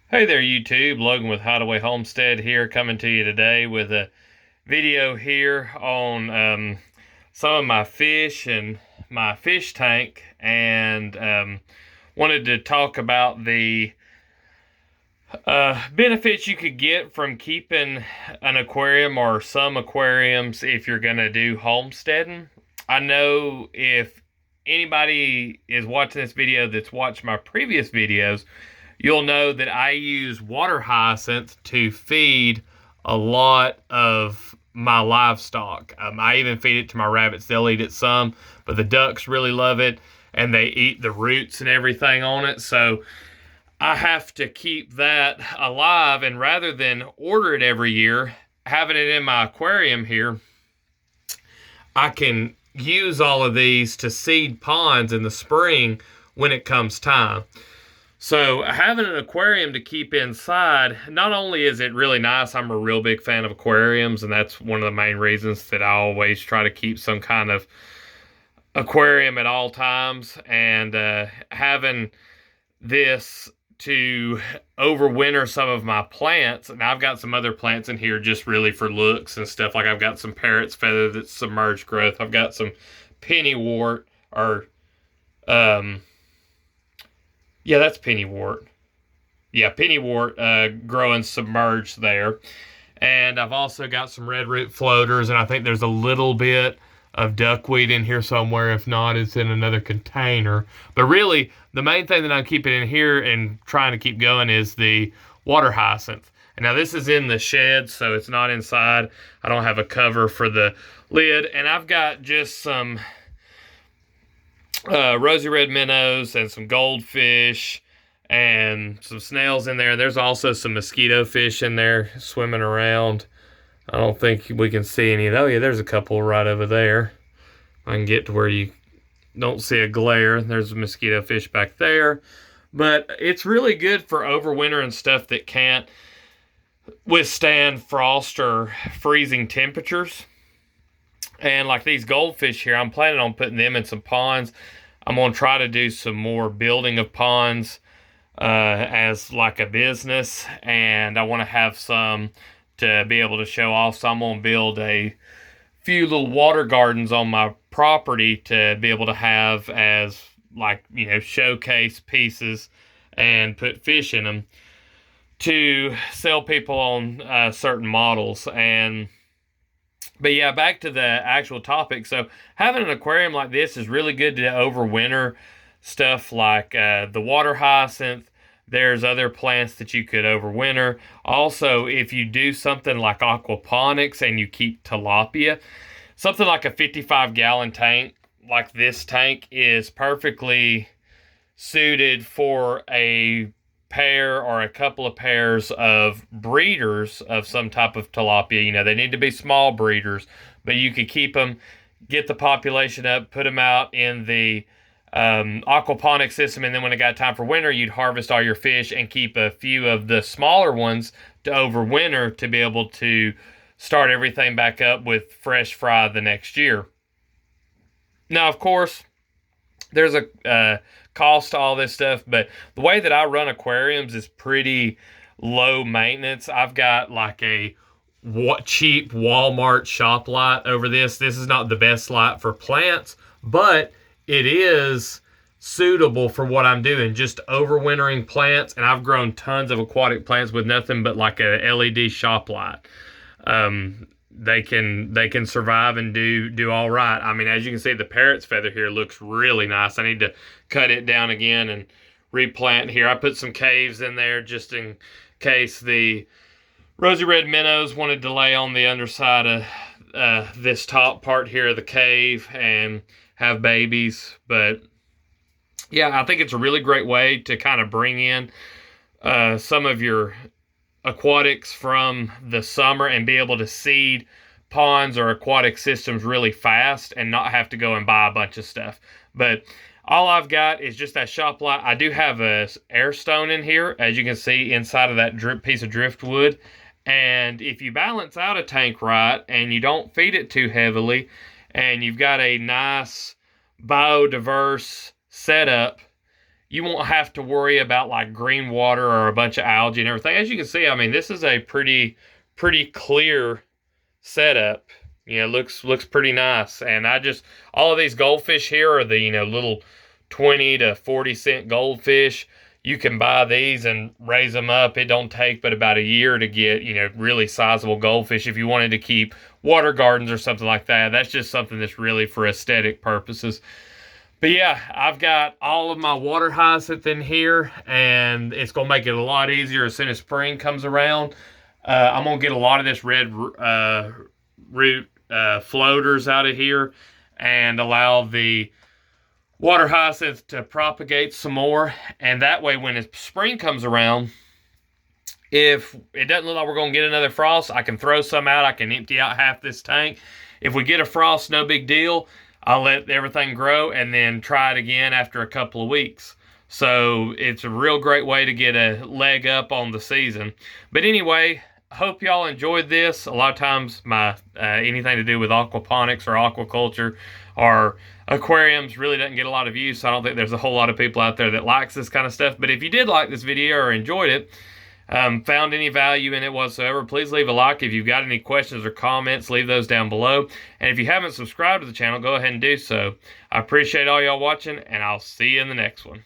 Hey there, YouTube. Logan with Hideaway Homestead here, coming to you today with a video here on some of my fish and my fish tank, and wanted to talk about the benefits you could get from keeping an aquarium or some aquariums if you're going to do homesteading. I know if anybody is watching this video that's watched my previous videos, you'll know that I use water hyacinth to feed a lot of my livestock. I even feed it to my rabbits. They'll eat it some, but the ducks really love it, and they eat the roots and everything on it. So I have to keep that alive, and rather than order it every year, having it in my aquarium here, I can use all of these to seed ponds in the spring when it comes time. So having an aquarium to keep inside, not only is it really nice, I'm a real big fan of aquariums, and that's one of the main reasons that I always try to keep some kind of aquarium at all times. And having this to overwinter some of my plants, and I've got some other plants in here just really for looks and stuff. Like I've got some parrot's feather that's submerged growth. I've got some pennywort, or yeah, that's pennywort. Yeah, pennywort growing submerged there. And I've also got some red root floaters, and I think there's a little bit of duckweed in here somewhere. If not, it's in another container. But really, the main thing that I'm keeping in here and trying to keep going is the water hyacinth. And now this is in the shed, so it's not inside. I don't have a cover for the lid. And I've got just some rosy red minnows and some goldfish and some snails in there. There's also some mosquito fish in there swimming around. I don't think we can see any. Oh yeah, there's a couple right over there. I can get to where you don't see a glare. There's a mosquito fish back there. But it's really good for overwintering stuff that can't withstand frost or freezing temperatures. And like these goldfish here, I'm planning on putting them in some ponds. I'm going to try to do some more building of ponds as like a business. And I want to have some to be able to show off. So I'm going to build a few little water gardens on my property to be able to have as, like, you know, showcase pieces and put fish in them to sell people on certain models. But yeah, back to the actual topic. So having an aquarium like this is really good to overwinter stuff like the water hyacinth. There's other plants that you could overwinter. Also, if you do something like aquaponics and you keep tilapia, something like a 55-gallon tank like this tank is perfectly suited for a pair or a couple of pairs of breeders of some type of tilapia. You know, they need to be small breeders, but you could keep them, get the population up, put them out in the aquaponic system, and then when it got time for winter, you'd harvest all your fish and keep a few of the smaller ones to overwinter to be able to start everything back up with fresh fry the next year. Now, of course, there's a cost to all this stuff, but the way that I run aquariums is pretty low maintenance. I've got like a cheap Walmart shop light over this. This is not the best light for plants, but it is suitable for what I'm doing, just overwintering plants. And I've grown tons of aquatic plants with nothing but like a LED shop light. They can survive and do all right. I mean, as you can see, the parrot's feather here looks really nice. I need to cut it down again and replant here. I put some caves in there just in case the rosy red minnows wanted to lay on the underside of this top part here of the cave and have babies. But yeah, I think it's a really great way to kind of bring in some of your aquatics from the summer and be able to seed ponds or aquatic systems really fast and not have to go and buy a bunch of stuff. But all I've got is just that shop light. I do have a air stone in here, as you can see inside of that piece of driftwood. And if you balance out a tank right and you don't feed it too heavily and you've got a nice biodiverse setup, you won't have to worry about like green water or a bunch of algae and everything. As you can see, I mean, this is a pretty clear setup. You know, looks pretty nice. And all of these goldfish here are the, little 20 to 40 cent goldfish. You can buy these and raise them up. It don't take but about a year to get, really sizable goldfish if you wanted to keep water gardens or something like that. That's just something that's really for aesthetic purposes. But yeah, I've got all of my water hyacinth in here, and it's going to make it a lot easier as soon as spring comes around. I'm going to get a lot of this red root floaters out of here and allow the water hyacinth to propagate some more. And that way, when spring comes around, if it doesn't look like we're going to get another frost, I can throw some out. I can empty out half this tank. If we get a frost, no big deal. I'll let everything grow and then try it again after a couple of weeks. So it's a real great way to get a leg up on the season. But anyway, hope y'all enjoyed this. A lot of times my anything to do with aquaponics or aquaculture or aquariums really doesn't get a lot of views. So I don't think there's a whole lot of people out there that likes this kind of stuff. But if you did like this video or enjoyed it, found any value in it whatsoever, please leave a like. If you've got any questions or comments, leave those down below. And if you haven't subscribed to the channel, go ahead and do so. I appreciate all y'all watching, and I'll see you in the next one.